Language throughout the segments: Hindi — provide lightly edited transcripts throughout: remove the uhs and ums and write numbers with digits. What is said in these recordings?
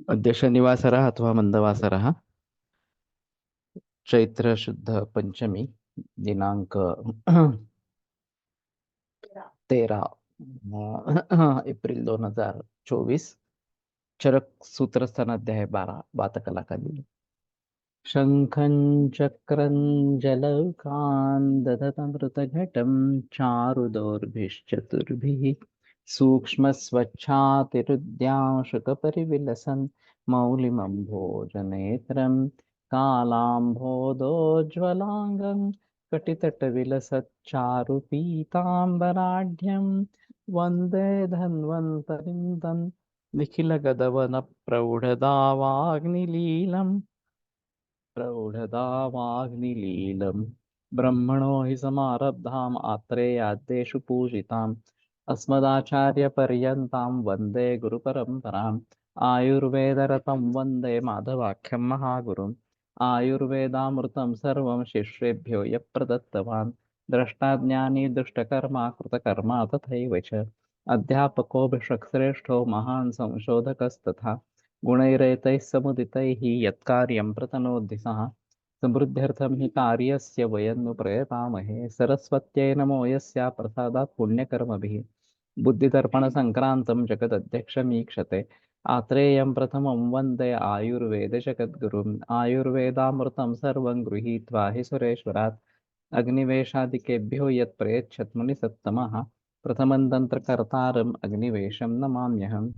अद्य शनिवासरः अथवा मन्दवासरः चैत्रशुद्ध 5 दिनांक 13 एप्रिल 2024 चरक सूत्र स्थानाध्याय 12 बातकला का दिन। शङ्खं चक्रं जलौकान् दधतमृतघटं चारुदौर्भिश्चतुर्भिः सूक्ष्मस्वच्छातिरुद्यांशुकपरिविलसन् मौलिमम्भोजनेत्रं कालाम्भोदोज्ज्वलाङ्गं कटितटविलसच्चारुपीताम्बराढ्यं वन्दे धन्वन्तरिं तं निखिलगदवनप्रौढदावाग्निलीलम् प्रौढदावाग्निलीलम् ब्रह्मणो हि समारब्धाम् आत्रेयाद्येषु पूजिताम् अस्मदाचार्यपर्यन्तां वन्दे गुरुपरम्पराम् आयुर्वेदरतं वन्दे माधवाख्यं महागुरुम् आयुर्वेदामृतं सर्वं शिष्येभ्यो यः प्रदत्तवान् द्रष्टाज्ञानी दुष्टकर्मा कृतकर्मा तथैव च अध्यापको भिषक्श्रेष्ठो महान् संशोधकस्तथा गुणैरेतैः समुदितैः यत्कार्यं प्रतनोति सः समृद्ध्यर्थं हि कार्यस्य वयं नु प्रयतामहे सरस्वत्यै नमो यस्या प्रसादात् पुण्यकर्मभिः बुद्धिदर्पणसङ्क्रान्तं जगदध्यक्षमीक्षते आत्रेयं प्रथमं वन्दे आयुर्वेदजगद्गुरुम् आयुर्वेदामृतं सर्वं गृहीत्वा हि सुरेश्वरात् अग्निवेशादिकेभ्यो यत् प्रयच्छत् मुनिसत्तमः प्रथमं तन्त्रकर्तारम् अग्निवेशं नमाम्यहम्।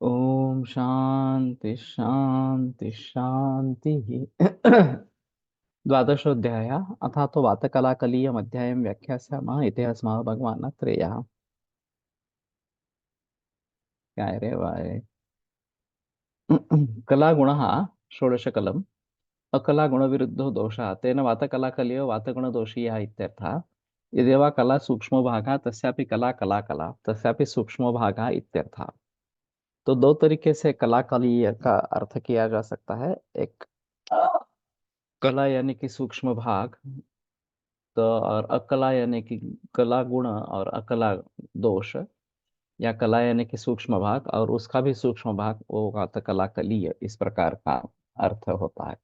ओम शांति शांति शांतिः। द्वादशोऽध्याय अथा तो वातकलाकलीयमध्यायं व्याख्यास्यामः इति अस्माभिः भगवान् त्रेयः। काय रे वाय। कलागुणः षोडशकलम् अकलागुणविरुद्धो दोषः तेन वातकलाकलयो वातगुणदोषीयः इत्यर्थः। यदि वा कला सूक्ष्मो भागः तस्यापि कला कला कला तस्यापि सूक्ष्मो भागः इत्यर्थः। तो दो तरीके से कलाकलीय का अर्थ किया जा सकता है। एक कला यानी कि सूक्ष्म भाग, तो और अकला यानी कि कला गुण और अकला दोष, या कला यानी कि सूक्ष्म भाग और उसका भी सूक्ष्म भाग, वो वातकला कलीय, इस प्रकार का अर्थ होता है।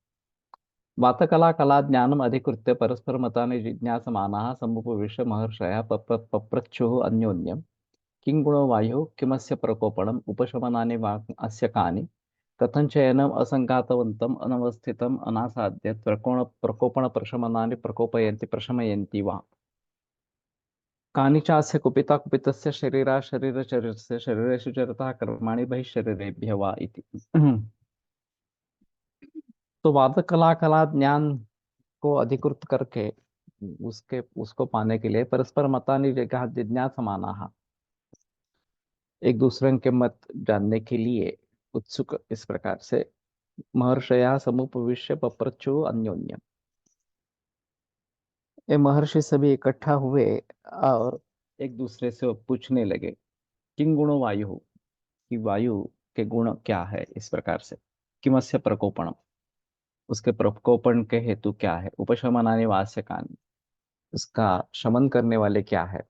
वातकला कला ज्ञानम अधिकृत्य परस्पर मतानि जिज्ञासमानाः समुपविश्य महर्षयः पप्रच्छुः अन्योन्यम् किं गुणो वायुः किमस्य प्रकोपणम् उपशमनानि वा अस्य कानि कथञ्चयनम् असङ्घातवन्तम् अनवस्थितम् अनासाद्य प्रकोपणप्रशमनानि प्रकोपयन्ति प्रशमयन्ति वा कानि चास्य कुपिता कुपितस्य शरीरा शरीरचरस्य शरीरेषु चरतः कर्माणि बहिःशरीरेभ्यः वा इति। तो वाद कला कला ज्ञान को अधिकृत करके उसके उसको पाने के लिए परस्पर मतानि जिज्ञासमानाः, एक दूसरे के मत जानने के लिए उत्सुक, इस प्रकार से महर्षया समुपविश्य पप्रच्छु अन्योन्य, ये महर्षि सभी इकट्ठा हुए और एक दूसरे से पूछने लगे किं गुणो वायु, कि वायु के गुण क्या है, इस प्रकार से किमस्य प्रकोपणम, उसके प्रकोपन के हेतु क्या है, उपशमनानि वास्यकानि, उसका शमन करने वाले क्या है,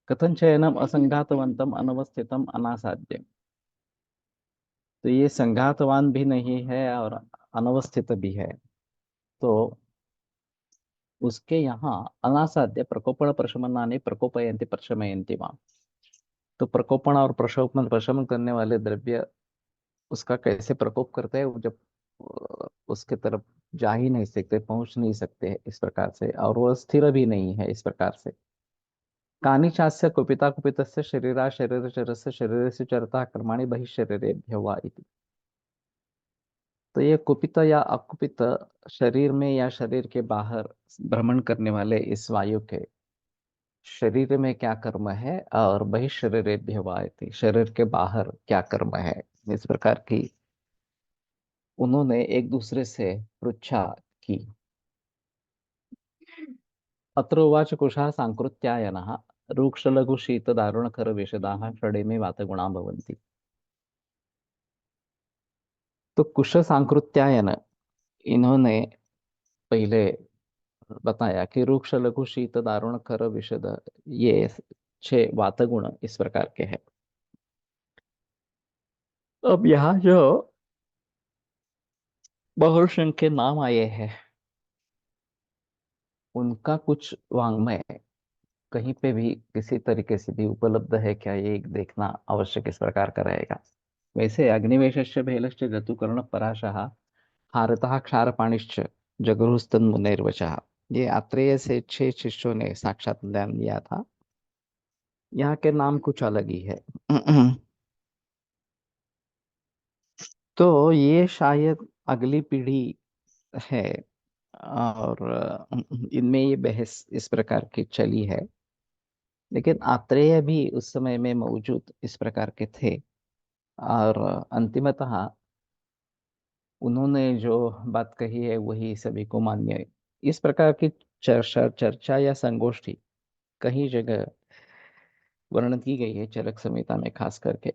कथन चयनम असंघातवंतम अनवस्थितम अनासाध्यम, तो ये संघातवान भी नहीं है और अनवस्थित भी है। तो उसके यहाँ अनासाध्य प्रकोपण प्रशमनानि प्रकोपयन्ति प्रशमयन्ति माम। तो प्रकोपण और प्रशमन प्रशमन करने वाले द्रव्य उसका कैसे प्रकोप करते हैं, वो जब उसके तरफ जा ही नहीं सकते, पहुंच नहीं सकते इस प्रकार से, और वो स्थिर भी नहीं है इस प्रकार से। कानिचास्य कुपिता कुपितस्य शरीरा शरीर चरस्य शरीर से चरता कर्माणि बहिशरीरेभ्यो वा इति। तो ये कुपित या अकुपित शरीर में या शरीर के बाहर भ्रमण करने वाले इस वायु के शरीर में क्या कर्म है और बहिशरीरेभ्यो वा इति, शरीर के बाहर क्या कर्म है, इस प्रकार की उन्होंने एक दूसरे से पृच्छा की। अत्र उवाच कुशः सांकृत्यायनः रुक्षलघुशीतदारुणखरविशदाः षडेमे वातगुणा भवन्ति। तो कुश सांकृत्यायन इन्होंने पहले बताया कि रुक्ष लघु शीत दारुण खर विशद, ये 6 वातगुण इस प्रकार के हैं। अब यहाँ जो बहुसंख्य नाम आए हैं उनका कुछ वाङ्मय कहीं पे भी किसी तरीके से भी उपलब्ध है क्या, ये देखना आवश्यक इस प्रकार का रहेगा। वैसे अग्निवेशस्य भेलश्च गतुकर्ण पराशः हारतः क्षारपाणिश्च जगरुस्तन मुनेर्वचः, ये आत्रेय से 6 शिष्यों ने साक्षात ज्ञान लिया था। यहाँ के नाम कुछ अलग ही है। तो ये शायद अगली पीढ़ी है, और इनमें ये बहस इस प्रकार की चली है। लेकिन आत्रेय भी उस समय में मौजूद इस प्रकार के थे, और अंतिमतः उन्होंने जो बात कही है वही सभी को मान्य है। इस प्रकार की चर्चा चर्चा या संगोष्ठी कहीं जगह वर्णन की गई है चरक संहिता में खास करके।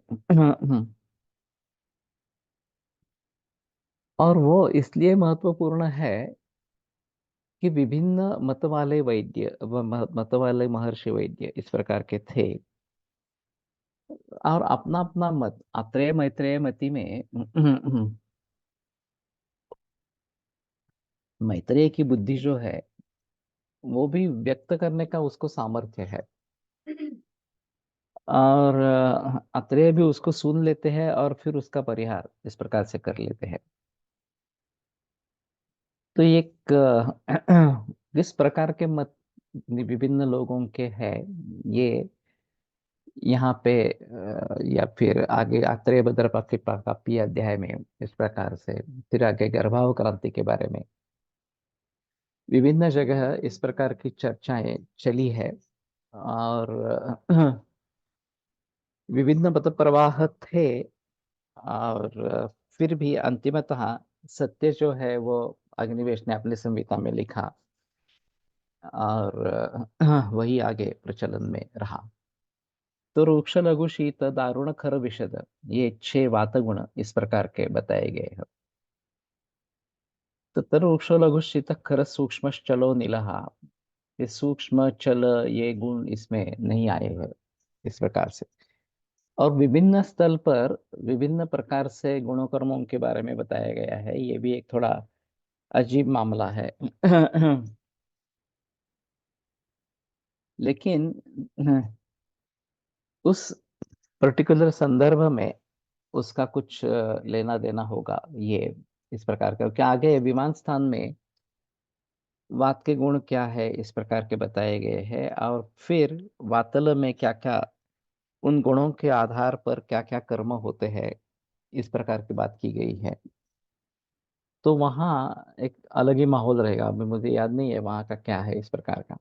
और वो इसलिए महत्वपूर्ण है कि विभिन्न मत वाले वैद्य मत वाले महर्षि वैद्य इस प्रकार के थे, और अपना अपना मत अत्रेय मैत्रेय मति में मैत्रेय की बुद्धि जो है वो भी व्यक्त करने का उसको सामर्थ्य है, और अत्रेय भी उसको सुन लेते हैं और फिर उसका परिहार इस प्रकार से कर लेते हैं। तो ये एक किस प्रकार के मत विभिन्न लोगों के हैं, ये यहाँ पे या फिर आगे आत्रेय भद्रपा के काफी अध्याय में इस प्रकार से, फिर आगे गर्भाव क्रांति के बारे में विभिन्न जगह इस प्रकार की चर्चाएं चली है। और विभिन्न मत प्रवाह थे, और फिर भी अंतिमतः सत्य जो है वो अग्निवेश ने अपनी संहिता में लिखा, और वही आगे प्रचलन में रहा। तो रुक्ष लघु शीत दारुण खर विशद, ये 6 वातगुण इस प्रकार के बताए गए हैं। तो तर रुक्ष लघु शीत खर सूक्ष्म चलो नीलहा, ये सूक्ष्म चल ये गुण इसमें नहीं आए हैं इस प्रकार से। और विभिन्न स्थल पर विभिन्न प्रकार से गुणों कर्मों के बारे में बताया गया है, ये भी एक थोड़ा अजीब मामला है। लेकिन उस पर्टिकुलर संदर्भ में उसका कुछ लेना देना होगा, ये इस प्रकार का क्या आगे विमान स्थान में वात के गुण क्या है इस प्रकार के बताए गए हैं, और फिर वातल में क्या क्या उन गुणों के आधार पर क्या क्या कर्म होते हैं इस प्रकार की बात की गई है। तो वहाँ एक अलग ही माहौल रहेगा, अभी मुझे याद नहीं है वहाँ का क्या है इस प्रकार का।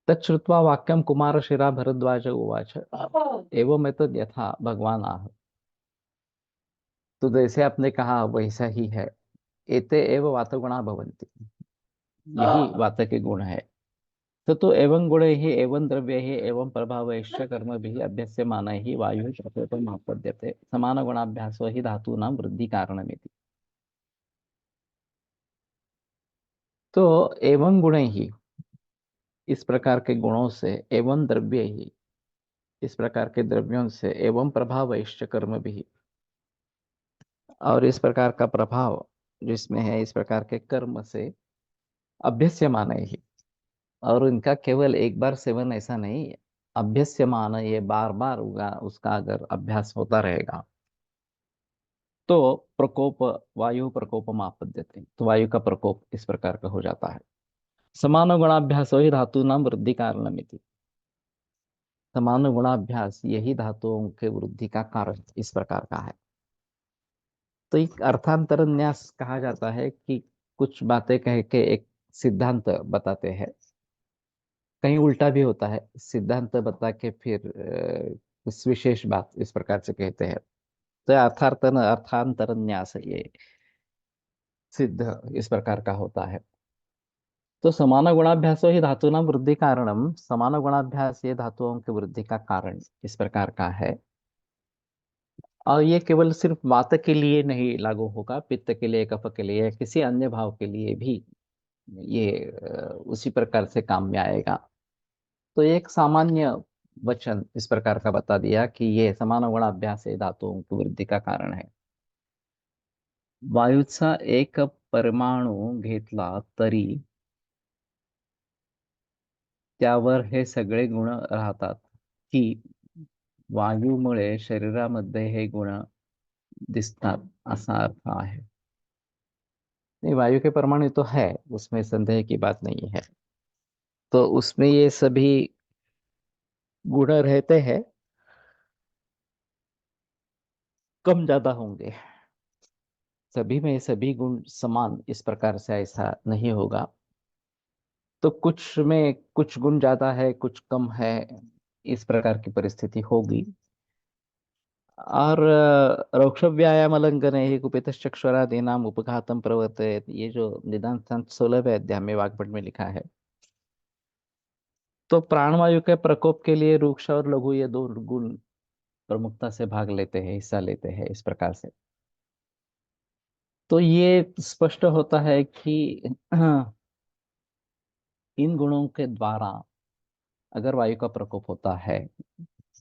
तच्छ्रुत्वा वाक्यम कुमार शिरा भरद्वाज उवाच एवं तो यथा भगवान आह। तो जैसे आपने कहा वैसा ही है। एते एव वातगुणा भवन्ति, यही वात के गुण है। तो एवं गुण ही एवं द्रव्य ही एवं प्रभाव कर्म भी अभ्यस्य मान ही वायु प्रकृतम आपद्यते समान गुणाभ्यास ही धातूनां वृद्धि कारणमिति। तो एवं गुण ही इस प्रकार के गुणों से, एवं द्रव्य ही इस प्रकार के द्रव्यों से, एवं प्रभाव कर्म भी और इस प्रकार का प्रभाव जिसमें है, इस प्रकार के कर्म से अभ्यस्यमान है ही। और इनका केवल एक बार सेवन ऐसा नहीं, अभ्यस्यमान, ये बार बार होगा, उसका अगर अभ्यास होता रहेगा तो प्रकोप, वायु प्रकोप मापद्यते, तो वायु का प्रकोप इस प्रकार का हो जाता है। समान गुणाभ्यास ही धातु नाम वृद्धि कारणमिति। समान गुणाभ्यास यही धातुओं के वृद्धि का कारण इस प्रकार का है। तो एक अर्थांतर न्यास कहा जाता है कि कुछ बातें कह के एक सिद्धांत बताते हैं। कहीं उल्टा भी होता है, सिद्धांत बता के फिर कुछ विशेष बात इस प्रकार से कहते हैं। तो अर्थांतर न्यास ये सिद्ध इस प्रकार का होता है। तो समान गुणाभ्यासो ही धातुनां वृद्धि कारणम, समान गुणाभ्यास ये धातुओं की वृद्धि का कारण इस प्रकार का है। और ये केवल सिर्फ वात के लिए नहीं लागू होगा, पित्त के लिए, कफ के लिए, या किसी अन्य भाव के लिए भी ये उसी प्रकार से काम में आएगा। तो एक सामान्य वचन इस प्रकार का बता दिया कि ये समान गुणाभ्यास ये धातुओं की वृद्धि का कारण है। वायूचा एक परमाणु घेतला तरी त्यावर हे सगळे गुण राहतात, की वायूमुळे शरीरामध्ये हे गुण दिसतात, असा अर्थ आहे। नहीं, वायु के परमाणु तो है, उसमें संदेह की बात नहीं है। तो उसमें ये सभी गुण रहते हैं, कम ज्यादा होंगे। सभी में सभी गुण समान इस प्रकार से ऐसा नहीं होगा। तो कुछ में कुछ गुण ज्यादा है, कुछ कम है, इस प्रकार की परिस्थिति होगी। और रोक्ष व्यायाम अलंघने ही कुपित चक्षुरादि नाम उपघातम प्रवर्तयेत, ये जो निदान 16वें अध्याय में वाग्भट में लिखा है। तो प्राणवायु के प्रकोप के लिए रूक्ष और लघु ये दो गुण प्रमुखता से भाग लेते हैं, हिस्सा लेते हैं इस प्रकार से। तो ये स्पष्ट होता है कि इन गुणों के द्वारा अगर वायु का प्रकोप होता है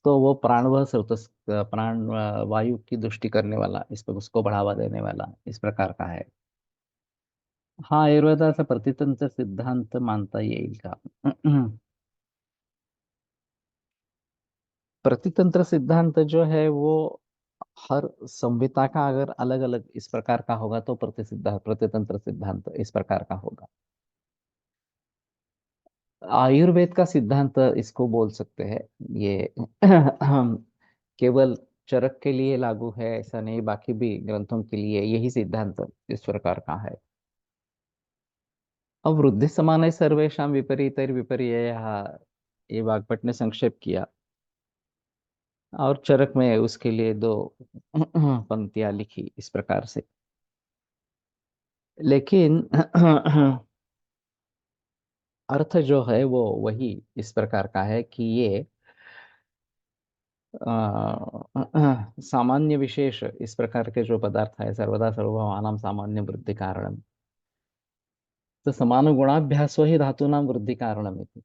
तो वो प्राणवह स्रोत, प्राण वायु की दृष्टि करने वाला, इस पर उसको बढ़ावा देने वाला इस प्रकार का है। हाँ, आयुर्वेदाचा प्रतितंत्र सिद्धांत मानता येईल का? प्रतितंत्र सिद्धांत जो है वो हर संहिता का अगर अलग अलग इस प्रकार का होगा तो प्रतितंत्र सिद्धांत इस प्रकार का होगा। आयुर्वेद का सिद्धांत इसको बोल सकते हैं। ये हम केवल चरक के लिए लागू है ऐसा नहीं, बाकी भी ग्रंथों के लिए यही सिद्धांत इस प्रकार का है। अब वृद्धि समान सर्वेशा विपरीत विपर्य, ये वाग्भट ने संक्षेप किया। और चरक में उसके लिए दो पंक्तियां लिखी इस प्रकार से। लेकिन अर्थ जो है वो वही इस प्रकार का है कि ये सामान्य विशेष इस प्रकार के जो पदार्थ है, सर्वदा सर्वभावानां सामान्य वृद्धि कारण, तो समान गुणाभ्यासो ही धातुनां वृद्धि कारणम इति।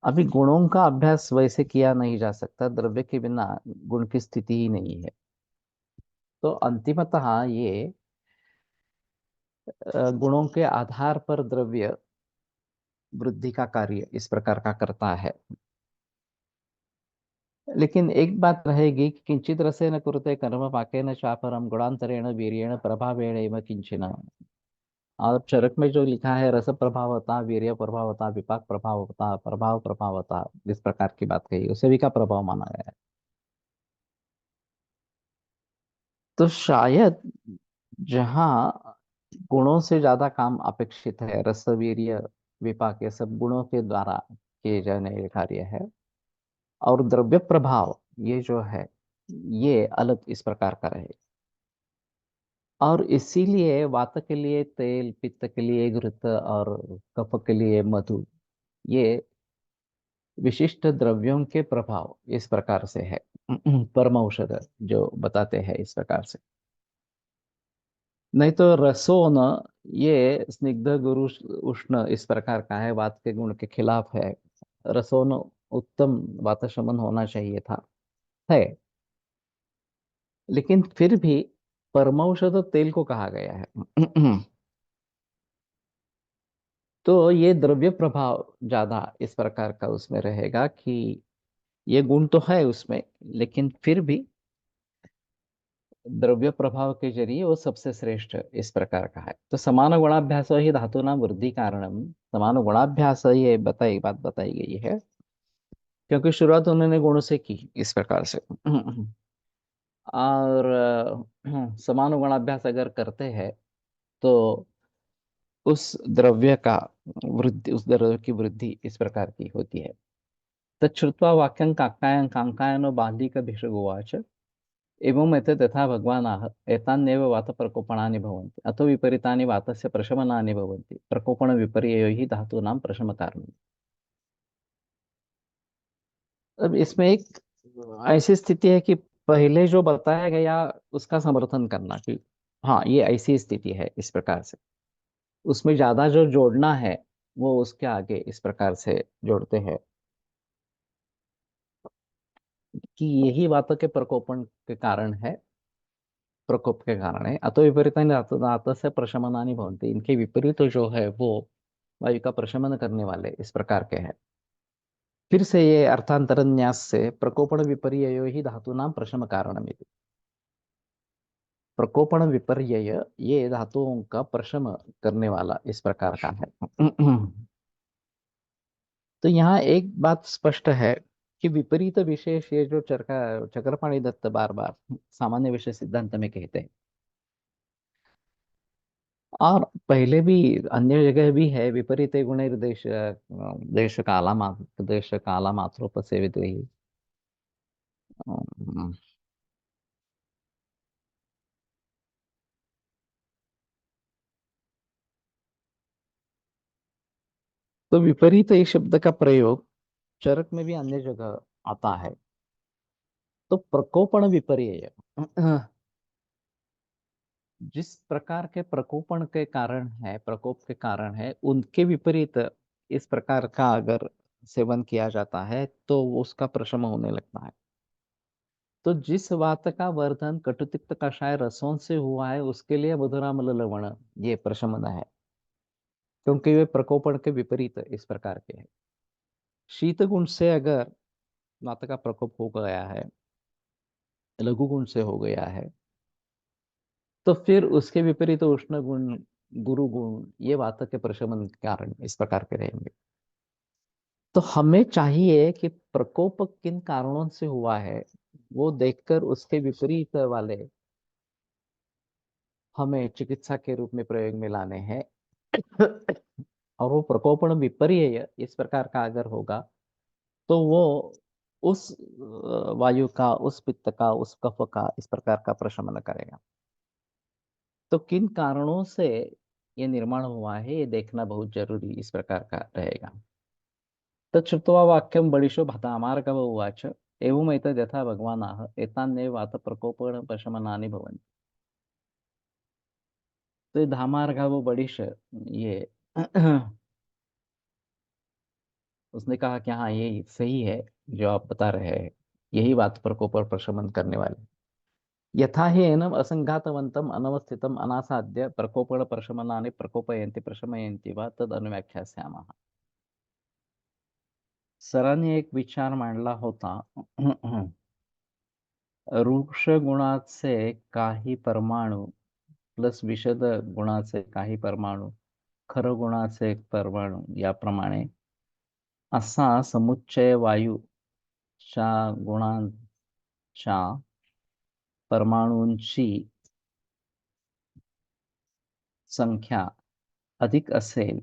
अभी गुणों का अभ्यास वैसे किया नहीं जा सकता, द्रव्य के बिना गुण की स्थिति ही नहीं है। तो अंतिमतः ये गुणों के आधार पर द्रव्य वृद्धि का कार्य इस प्रकार का करता है। लेकिन एक बात रहेगी कि किंचित रसेन कुरुते कर्म पाकेन चापरम गुणांतरेण वीर्येण प्रभावेण एव किंचन। और चरक में जो लिखा है, रस प्रभावता, वीर्य प्रभावता, विपाक प्रभावता, प्रभाव प्रभावता, इस प्रकार की बात कही, उसे भी का प्रभाव माना गया है। तो शायद जहाँ गुणों से ज्यादा काम अपेक्षित है, रस वीर्य विपाक ये सब गुणों के द्वारा किए जाने वाले कार्य है, और द्रव्य प्रभाव ये जो है ये अलग इस प्रकार का रहे। और इसीलिए वात के लिए तेल, पित्त के लिए घृत और कफ के लिए मधु, ये विशिष्ट द्रव्यों के प्रभाव इस प्रकार से है। परम औषध जो बताते हैं इस प्रकार से। नहीं तो रसोन ये स्निग्ध गुरु उष्ण इस प्रकार का है, वात के गुण के खिलाफ है। रसोन उत्तम वात शमन होना चाहिए था, है। लेकिन फिर भी परमाणु तेल को कहा गया है। तो ये द्रव्य प्रभाव ज्यादा इस प्रकार का उसमें रहेगा कि ये गुण तो है उसमें, लेकिन फिर भी द्रव्य प्रभाव के जरिए वो सबसे श्रेष्ठ इस प्रकार का है। तो समान गुणाभ्यास ही धातुनां वृद्धि कारणम, समान गुणाभ्यास ये बात बताई गई है, क्योंकि शुरुआत उन्होंने गुणों से की इस प्रकार से। और समान गुणाभ्यास अगर करते हैं तो उस द्रव्य की वृद्धि इस प्रकार की होती है। तच्छ्रुत्वा वाक्यं काङ्कायनो बाह्लिकभिषगोवाच एवं एतत् यथा भगवानाह एतान्नेव वातप्रकोपणानि भवन्ति अतो विपरीतानि वातस्य प्रशमनानि भवन्ति प्रकोपण विपर्ययो हि धातूनां प्रशमकारणम्। अब इसमें एक ऐसी स्थिति है कि पहले जो बताया गया उसका समर्थन करना कि हाँ ये ऐसी स्थिति है इस प्रकार से, उसमें ज्यादा जो जोड़ना है वो उसके आगे इस प्रकार से जोड़ते हैं कि यही वातों के प्रकोपण के कारण है, प्रकोप के कारण है। अतो विपरीतानि धातस्य प्रशमनानि भवन्ति, इनके विपरीत जो है वो वायु का प्रशमन करने वाले इस प्रकार के हैं। फिर से ये अर्थांतर न्यास से प्रकोपण विपर्ययो ही धातूनां प्रशम कारणमिति, प्रकोपण विपर्यय ये धातुओं का प्रशम करने वाला इस प्रकार का है। तो यहाँ एक बात स्पष्ट है कि विपरीत विशेष ये जो चक्रपाणि दत्त बार बार सामान्य विषय सिद्धांत में कहते हैं, और पहले भी अन्य जगह भी है, विपरीत गुणैर्देश देश काला मात्रोपसेवित ही। तो विपरीत इस शब्द का प्रयोग चरक में भी अन्य जगह आता है। तो प्रकोपण विपर्यय जिस प्रकार के प्रकोपण के कारण है, प्रकोप के कारण है, उनके विपरीत इस प्रकार का अगर सेवन किया जाता है तो उसका प्रशम होने लगता है। तो जिस वात का वर्धन कटुतिक्त कषाय रसों से हुआ है उसके लिए मधुरामल लवण ये प्रशमन है, क्योंकि वे प्रकोपण के विपरीत इस प्रकार के हैं। शीत गुण से अगर वात का प्रकोप हो गया है, लघु गुण से हो गया है, तो फिर उसके विपरीत उष्ण गुण, गुरु गुण ये वात के प्रशमन के कारण इस प्रकार के रहेंगे। तो हमें चाहिए कि प्रकोप किन कारणों से हुआ है वो देखकर उसके विपरीत वाले हमें चिकित्सा के रूप में प्रयोग में लाने हैं। और वो प्रकोपण विपर्यय इस प्रकार का अगर होगा तो वो उस वायु का, उस पित्त का, उस कफ का इस प्रकार का प्रशमन करेगा। तो किन कारणों से ये निर्माण हुआ है ये देखना बहुत जरूरी इस प्रकार का रहेगा। तच्छ्रुत्वा वाक्यं बलिशो भतामार्गव उवाच एवमेतद् यथा भगवानाह एतान्नेव वातप्रकोपणपशमनानि भवन्ति। तो ये धामार्गव बलिश ये उसने कहा कि हाँ ये सही है जो आप बता रहे हैं, यही वात प्रकोप और प्रशमन करने वाले। यथा हि एनम असंघातवंतम अनवस्थितम अनासाद्य प्रकोपण प्रशमनानि प्रकोपयन्ति प्रशमयन्ति वा तद अनुव्याख्यास्यामः। सरांनी एक विचार मांडला होता रूक्ष गुणाचे काही परमाणु प्लस विशद गुणाचे काही परमाणु, खर गुणाचे एक परमाणु याप्रमाणे असा समुच्चय वायूच्या गुणांच्या परमाणूंची संख्या अधिक असेल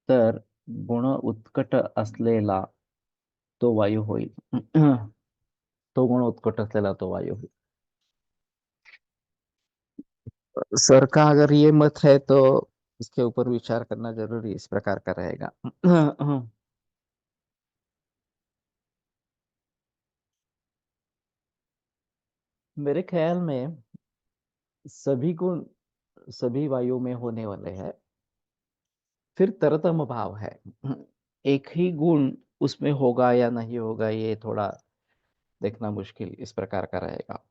तर गुण उत्कट असलेला तो वायू होईल। तो गुण उत्कट असलेला तो वायू होईल। सर का अगर ये मत है तो इसके ऊपर विचार करना जरूरी इस प्रकार का रहेगा। मेरे ख्याल में सभी गुण सभी वायु में होने वाले हैं। फिर तरतम भाव है, एक ही गुण उसमें होगा या नहीं होगा ये थोड़ा देखना मुश्किल इस प्रकार का रहेगा।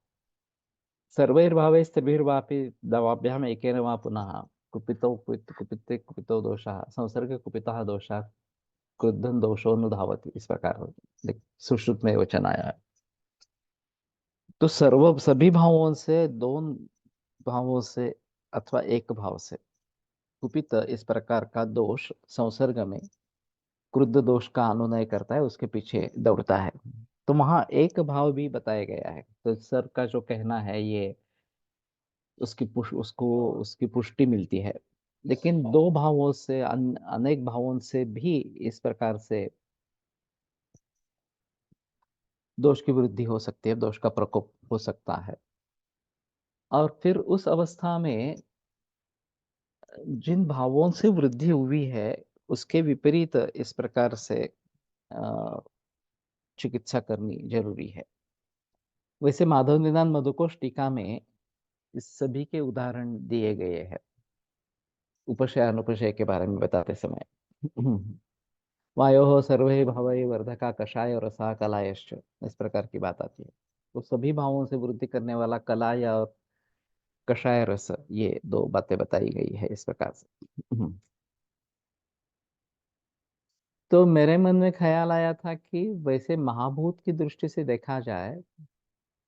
सर्वैर्भावैस्त्रिभिर्वापि दवाभ्याम एकेन वा पुनः कुपिते कुपितो दोषः संसर्ग कुपितः दोषः क्रुद्धन दोषोनुधावति, इस प्रकार सुश्रुत में वचन आया है। तो सर्व सभी भावों से, दोन भावों से अथवा एक भाव से कुपित इस प्रकार का दोष संसर्ग में क्रुद्ध दोष का अनुनय करता है, उसके पीछे दौड़ता है। तो वहां एक भाव भी बताया गया है। तो सर का जो कहना है ये उसकी पुष्टि मिलती है। लेकिन दो भावों से अनेक भावों से भी इस प्रकार से दोष की वृद्धि हो सकती है, दोष का प्रकोप हो सकता है। और फिर उस अवस्था में जिन भावों से वृद्धि हुई है उसके विपरीत इस प्रकार से अ, चिकित्सा करनी जरूरी है। वैसे माधव निदान मधुकोश टीका में इस सभी के उदाहरण दिए गए हैं उपशय अनुपशय के बारे में बताते समय। वायो सर्वे भवै वर्धका कषाय रसा कलायश्च, इस प्रकार की बात आती है। तो सभी भावों से वृद्धि करने वाला कलाय और कषाय रस, ये दो बातें बताई गई है इस प्रकार से। तो मेरे मन में ख्याल आया था कि वैसे महाभूत की दृष्टि से देखा जाए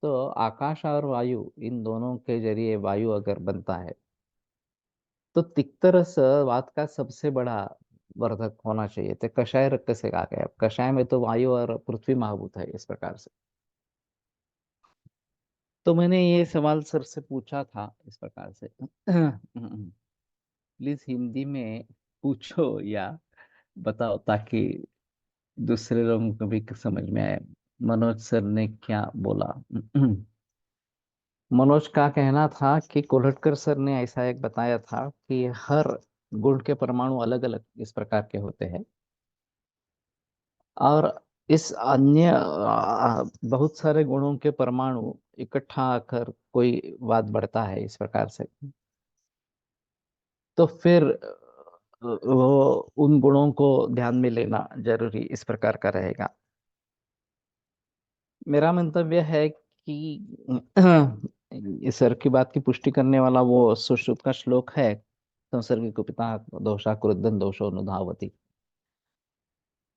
तो आकाश और वायु, इन दोनों के जरिए वायु अगर बनता है तो तिक्त रस वात का सबसे बड़ा वर्धक होना चाहिए। तो कषाय रक्त से कहा गया, कषाय में तो वायु और पृथ्वी महाभूत है इस प्रकार से। तो मैंने ये सवाल सर से पूछा था इस प्रकार से। प्लीज हिंदी में पूछो या बताओ ताकि दूसरे लोगों को भी समझ में आए। मनोज सर ने क्या बोला? मनोज का कहना था कि कोल्हटकर सर ने ऐसा एक बताया था कि हर गुण के परमाणु अलग अलग इस प्रकार के होते हैं, और इस अन्य बहुत सारे गुणों के परमाणु इकट्ठा आकर कोई वाद बढ़ता है इस प्रकार से। तो फिर वो उन गुणों को ध्यान में लेना जरूरी इस प्रकार का रहेगा। मेरा मंतव्य है कि इस सर की बात की पुष्टि करने वाला वो सुश्रुत का श्लोक है, संसर्ग कुपिता दोषा क्रुद्धन दोषो अनुधावति।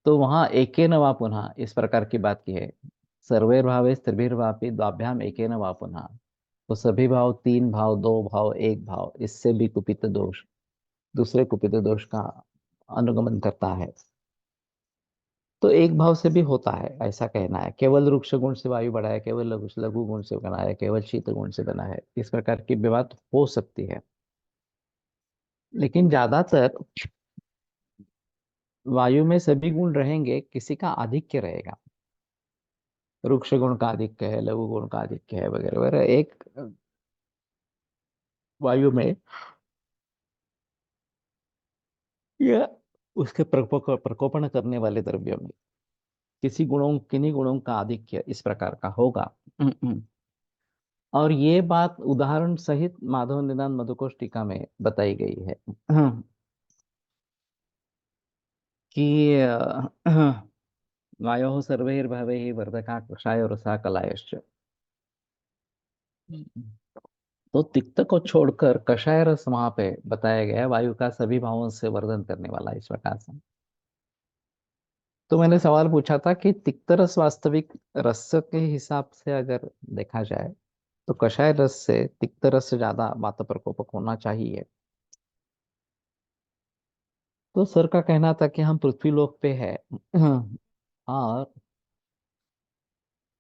तो वहां एकेन वा पुनः इस प्रकार की बात की है। सर्वैर्भावे स्त्रिभिर्वापि द्वाभ्याम एकेन वा पुनः। तो सभी भाव, तीन भाव, दो भाव, एक भाव, इससे भी कुपित दोष दूसरे कुपित दोष का अनुगमन करता है। तो एक भाव से भी होता है ऐसा कहना है। केवल रुक्ष गुण से वायु बढ़ा है, केवल लघु लघु गुण से बना है, केवल शीत गुण से बना है, इस प्रकार की बात हो सकती है। लेकिन ज्यादातर वायु में सभी गुण रहेंगे, किसी का आधिक्य रहेगा। रुक्ष गुण का आधिक्य है, लघु गुण का आधिक्य है, वगैरह वगैरह। एक वायु में या उसके प्रकोपण करने वाले द्रव्यों में किन्हीं गुणों का आधिक्य इस प्रकार का होगा। और ये बात उदाहरण सहित माधव निदान मधुकोश टीका में बताई गई है कि वायो सर्वैर्भवैः वर्धका कषायो रसा कलायश्च। तो तिक्त को छोड़कर कषाय रस वहां पे बताया गया है, वायु का सभी भावों से वर्धन करने वाला इस प्रकार से। तो मैंने सवाल पूछा था कि तिक्त रस वास्तविक रस के हिसाब से अगर देखा जाए तो कषाय रस से तिक्त रस से ज्यादा वात प्रकोपक होना चाहिए। तो सर का कहना था कि हम पृथ्वी लोक पे है और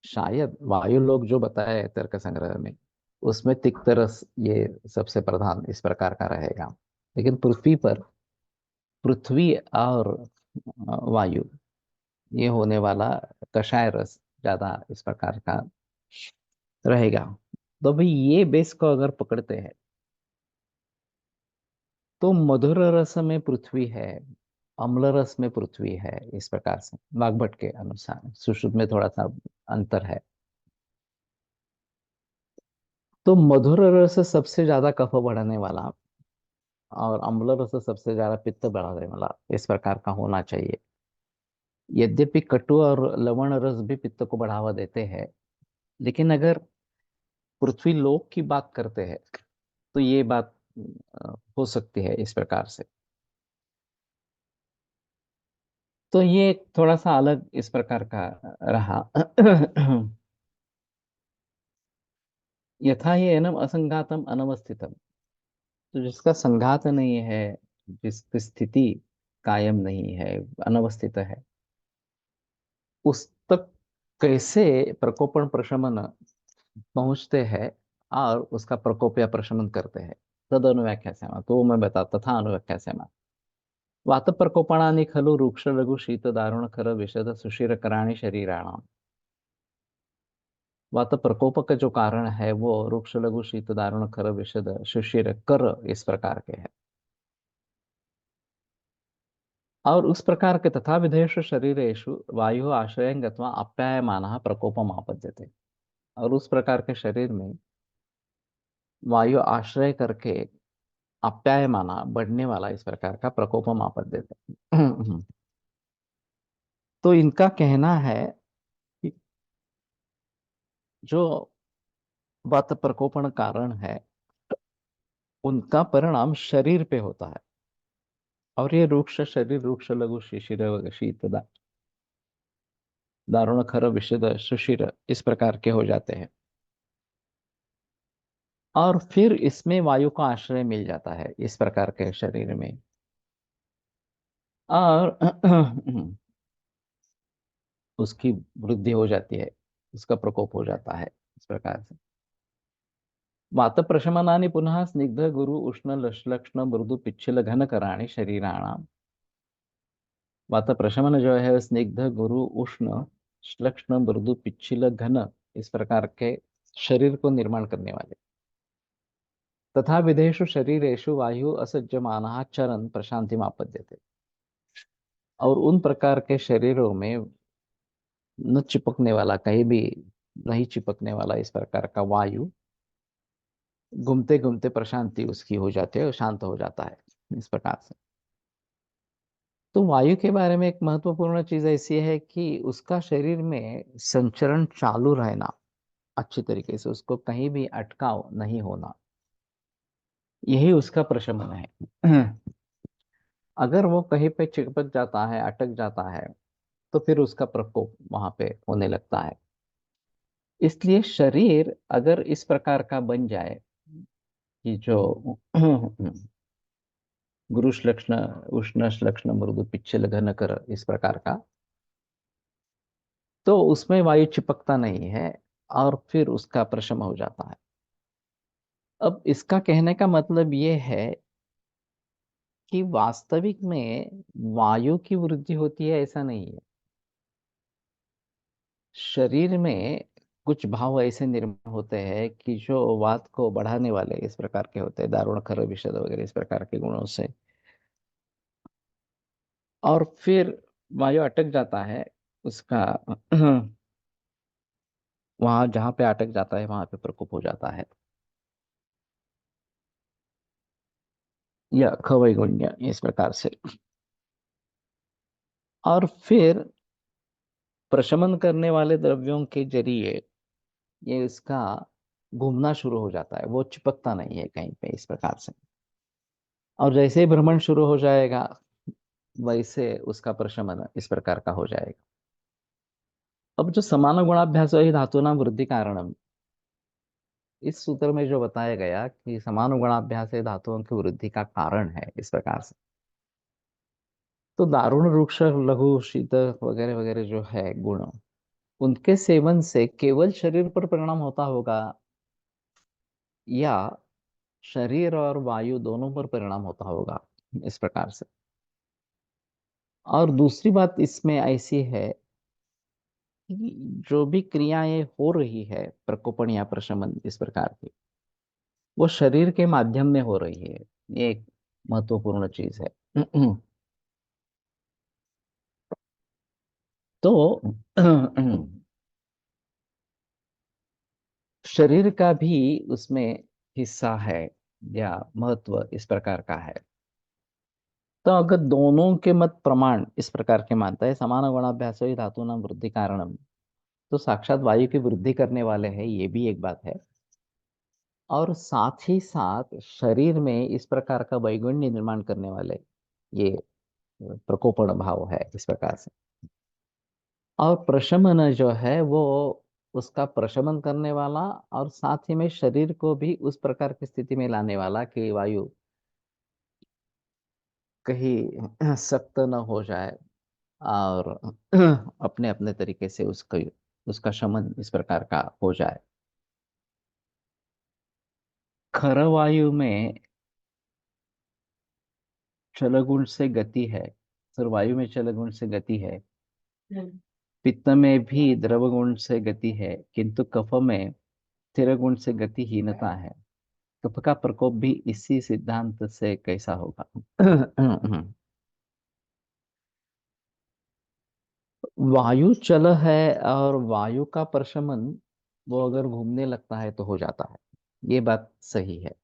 शायद वायु लोक जो बताया है तर्क संग्रह में, उसमें तिक्त रस ये सबसे प्रधान इस प्रकार का रहेगा। लेकिन पृथ्वी पर पृथ्वी और वायु, ये होने वाला कषाय रस ज्यादा इस प्रकार का रहेगा। तो भाई ये बेस को अगर पकड़ते हैं तो मधुर रस में पृथ्वी है, अम्ल रस में पृथ्वी है, इस प्रकार से वाग्भट के अनुसार। सुश्रुत में थोड़ा सा अंतर है। तो मधुर रस सबसे ज्यादा कफ बढ़ाने वाला और अम्ल रस सबसे ज्यादा पित्त बढ़ाने वाला इस प्रकार का होना चाहिए। यद्यपि कटु और लवण रस भी पित्त को बढ़ावा देते हैं, लेकिन अगर पृथ्वी लोक की बात करते हैं तो ये बात हो सकती है इस प्रकार से। तो ये एक थोड़ा सा अलग इस प्रकार का रहा। यथा ये एनम असंघातम अनवस्थितम, तो जिसका संघात नहीं है, जिसकी स्थिति कायम नहीं है, अनवस्थित है, उस तक कैसे प्रकोपण प्रशमन पहुंचते हैं और उसका प्रकोप या प्रशमन करते हैं। तद अनुव्याख्या से तो मैं बता तथा अनुव्याख्या से वात प्रकोपणानि खलु रुक्ष लघु शीत दारुण खर विशद सुशिर कराणि शरीराणाम। वात प्रकोप का जो कारण है वो रुक्ष लघु शीत दारुण खर विशद सुशिर कर इस प्रकार के है। और उस प्रकार के तथा विधेयु शरीरेषु वायु आश्रय गत्वा आप्यायमानः प्रकोपम आपद्यते। और उस प्रकार के शरीर में वायु आश्रय करके आप्यायमाना बढ़ने वाला इस प्रकार का प्रकोपम आपद्यते। तो इनका कहना है कि जो वात प्रकोपण कारण है उनका परिणाम शरीर पे होता है। और ये रूक्ष शरीर रूक्ष लघु शिशिर शीत दारुण खर विषद सुशिर इस प्रकार के हो जाते हैं। और फिर इसमें वायु का आश्रय मिल जाता है इस प्रकार के शरीर में। और उसकी वृद्धि हो जाती है, उसका प्रकोप हो जाता है इस प्रकार से। वात प्रशमनानि पुनः स्निग्ध गुरु उष्ण लक्ष्ण मृदु पिच्छल घन कराणि शरीराणाम। वात प्रशमन जो है स्निग्ध गुरु उष्ण श्लक्ष्ण मृदु पिच्छल घन इस प्रकार के शरीर को निर्माण करने वाले। तथा विधेषु शरीरेषु वायु असज्जमानः चरन प्रशांति मापद्यते। और उन प्रकार के शरीरों में न चिपकने वाला, कहीं भी नहीं चिपकने वाला इस प्रकार का वायु घूमते घूमते प्रशांति उसकी हो जाती है और शांत हो जाता है इस प्रकार से। तो वायु के बारे में एक महत्वपूर्ण चीज ऐसी है कि उसका शरीर में संचरण चालू रहना, अच्छी तरीके से उसको कहीं भी अटकाव नहीं होना, यही उसका प्रशमन है। अगर वो कहीं पे चिपक जाता है, अटक जाता है, तो फिर उसका प्रकोप वहां पे होने लगता है। इसलिए शरीर अगर इस प्रकार का बन जाए कि जो गुरु श्लक्ष्ण उष्ण श्लक्ष्ण मृदु पिच्छल घन कर इस प्रकार का, तो उसमें वायु चिपकता नहीं है और फिर उसका प्रशम हो जाता है। अब इसका कहने का मतलब ये है कि वास्तविक में वायु की वृद्धि होती है ऐसा नहीं है। शरीर में कुछ भाव ऐसे निर्माण होते हैं कि जो वात को बढ़ाने वाले इस प्रकार के होते हैं, दारुण खर विषद वगैरह इस प्रकार के गुणों से। और फिर वायु अटक जाता है उसका। वहां जहां पे अटक जाता है वहां पे प्रकोप हो जाता है, या खवैगुण्य इस प्रकार से। और फिर प्रशमन करने वाले द्रव्यों के जरिए ये इसका घूमना शुरू हो जाता है, वो चिपकता नहीं है कहीं पे इस प्रकार से। और जैसे ही भ्रमण शुरू हो जाएगा वैसे उसका प्रशमन इस प्रकार का हो जाएगा। अब जो समान गुणाभ्यास ही धातु नाम वृद्धि कारणम, इस सूत्र में जो बताया गया कि समान गुणाभ्यास ही धातुओं की वृद्धि का कारण है इस प्रकार से, तो दारुण रूक्ष लघु शीत वगैरह वगैरह जो है गुण, उनके सेवन से केवल शरीर पर परिणाम होता होगा या शरीर और वायु दोनों पर परिणाम होता होगा इस प्रकार से। और दूसरी बात इसमें ऐसी है कि जो भी क्रियाएं हो रही है प्रकोपण या प्रशमन इस प्रकार की, वो शरीर के माध्यम में हो रही है। ये एक महत्वपूर्ण चीज है। तो शरीर का भी उसमें हिस्सा है या महत्व इस प्रकार का है। तो अगर दोनों के मत प्रमाण इस प्रकार के मानता है समान गुणाभ्यास ही धातु नाम वृद्धि कारणम, तो साक्षात वायु की वृद्धि करने वाले हैं, ये भी एक बात है। और साथ ही साथ शरीर में इस प्रकार का वैगुण्य निर्माण करने वाले ये प्रकोपण भाव है इस प्रकार से। और प्रशमन जो है वो उसका प्रशमन करने वाला और साथ ही में शरीर को भी उस प्रकार की स्थिति में लाने वाला कि वायु कहीं सख्त न हो जाए और अपने अपने तरीके से उसका उसका शमन इस प्रकार का हो जाए। खर वायु में चलगुण से गति है, सर वायु में चलगुण से गति है। पित्त में भी द्रव गुण से गति है, किंतु कफ में स्थिर गुण से गतिहीनता है। कफ का प्रकोप भी इसी सिद्धांत से कैसा होगा? वायु चल है और वायु का प्रशमन वो अगर घूमने लगता है तो हो जाता है, ये बात सही है।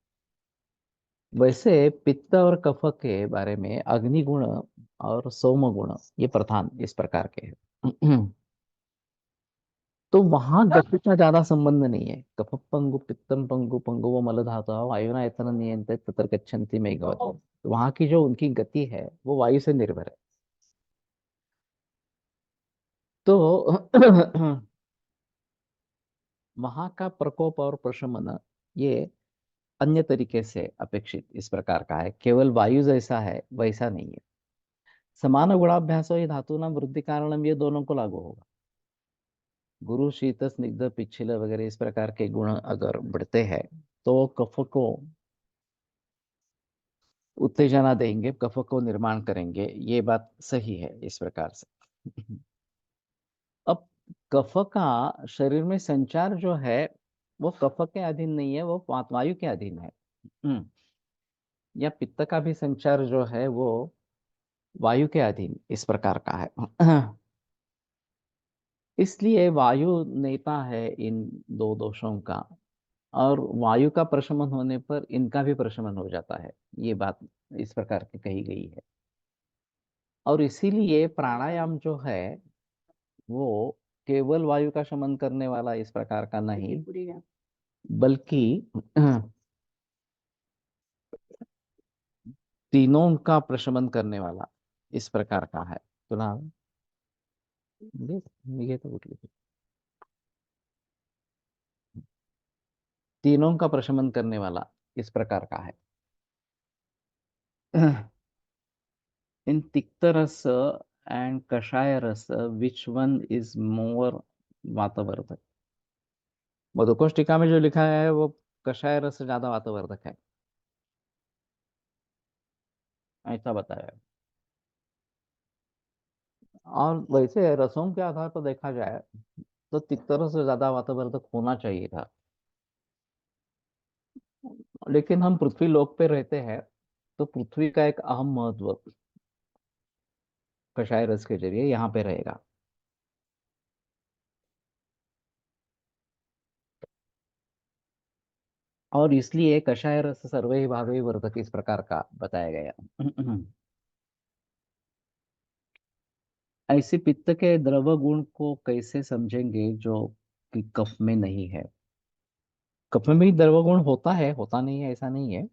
वैसे पित्त और कफ के बारे में अग्नि गुण और सोम गुण ये प्रधान इस प्रकार के हैं। तो वहां गति का ज्यादा संबंध नहीं है। कफ पंगु पित्तम पंगु पंगु वो मल धातु वायुना इतना नियंत्रित तत्र गच्छन्ति में गवत। वहां की जो उनकी गति है वो वायु से निर्भर है। तो वहां का प्रकोप और प्रशमन ये अन्य तरीके से अपेक्षित इस प्रकार का है, केवल वायु जैसा है वैसा नहीं है। समान गुणाभ्यास ये धातु नाम वृद्धि कारणम ये दोनों को लागू होगा। गुरु शीत स्निग्ध पिछिल वगैरह इस प्रकार के गुण अगर बढ़ते हैं तो कफ को उत्तेजना देंगे, कफ को निर्माण करेंगे, ये बात सही है इस प्रकार से। अब कफ का शरीर में संचार जो है वो कफ के अधीन नहीं है, वो वायु के अधीन है। या पित्त का भी संचार जो है वो वायु के अधीन इस प्रकार का है। इसलिए वायु नेता है इन दो दोषों का, और वायु का प्रशमन होने पर इनका भी प्रशमन हो जाता है, ये बात इस प्रकार की कही गई है। और इसीलिए प्राणायाम जो है वो केवल वायु का शमन करने वाला इस प्रकार का नहीं, बल्कि तीनों का प्रशमन करने वाला इस प्रकार का है। सुना? ये तो कुठली तीनों का प्रशमन करने वाला इस प्रकार का है। इन तिक्त रस एंड कषाय रस विच वन इज मोर वातवर्धक? मधुकोश टीका में जो लिखा है वो कषाय रस ज्यादा वातवर्धक है, ऐसा बताया है। और वैसे रसों के आधार पर देखा जाए तो तिक्त रस ज्यादा वातवर्धक होना चाहिए था, लेकिन हम पृथ्वी लोक पे रहते हैं तो पृथ्वी का एक अहम महत्व कषाय रस के जरिए यहाँ पे रहेगा। और इसलिए कषाय रस सर्वे भावे वर्धक इस प्रकार का बताया गया। ऐसे पित्त के द्रव गुण को कैसे समझेंगे जो कि कफ में नहीं है? कफ में भी द्रव गुण होता है, होता नहीं है ऐसा नहीं है।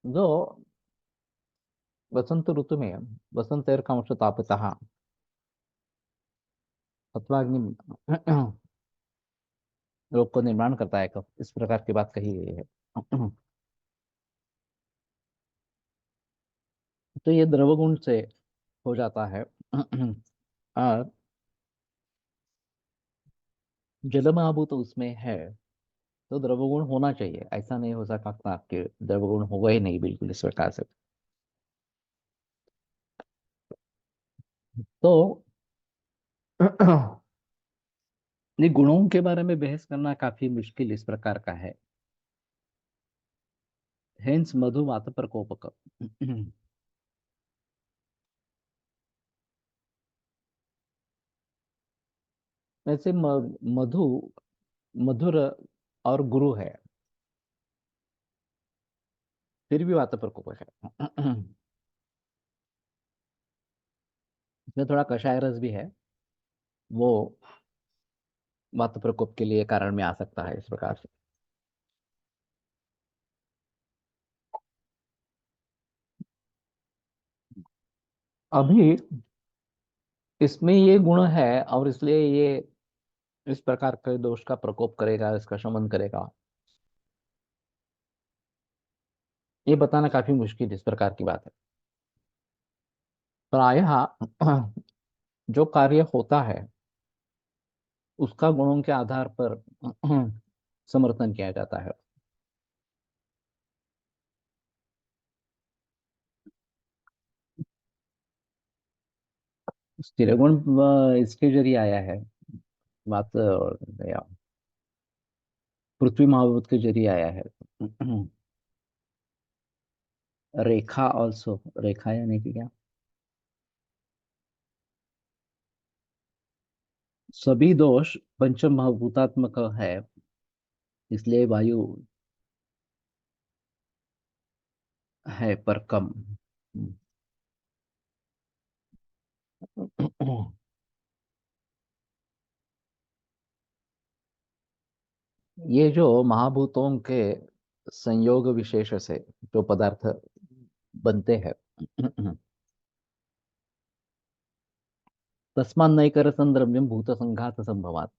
जो वसंत ऋतु में वसंत कांश तापतः तत्वाग्नि रोग को निर्माण करता है कफ, इस प्रकार की बात कही गई है। तो ये द्रव गुण से हो जाता है। और जलमाभूत उसमें है तो द्रवगुण होना चाहिए, ऐसा नहीं हो सकता कि द्रवगुण होगा ही नहीं बिल्कुल इस प्रकार से। तो ये गुणों के बारे में बहस करना काफी मुश्किल इस प्रकार का है। हेंस मधु वात प्रकोपक। वैसे मधु मधुर और गुरु है, फिर भी वात प्रकोपक है। इसमें थोड़ा कषाय रस भी है। वो वात प्रकोप के लिए कारण में आ सकता है इस प्रकार से। अभी इसमें ये गुण है और इसलिए ये इस प्रकार के दोष का प्रकोप करेगा, इसका शमन करेगा, ये बताना काफी मुश्किल इस प्रकार की बात है। प्रायः जो कार्य होता है उसका गुणों के आधार पर समर्थन किया जाता है। स्थिर गुण इसके जरिए आया है बात, और या पृथ्वी महाभूत के जरिए आया है। रेखा ऑल्सो, रेखा यानी कि क्या, सभी दोष पंचम महाभूतात्मक है, इसलिए वायु है पर कम। ये जो महाभूतों के संयोग विशेष से जो पदार्थ बनते हैं, तस्मान् नैकरसं द्रव्यम भूत संघात संभवात।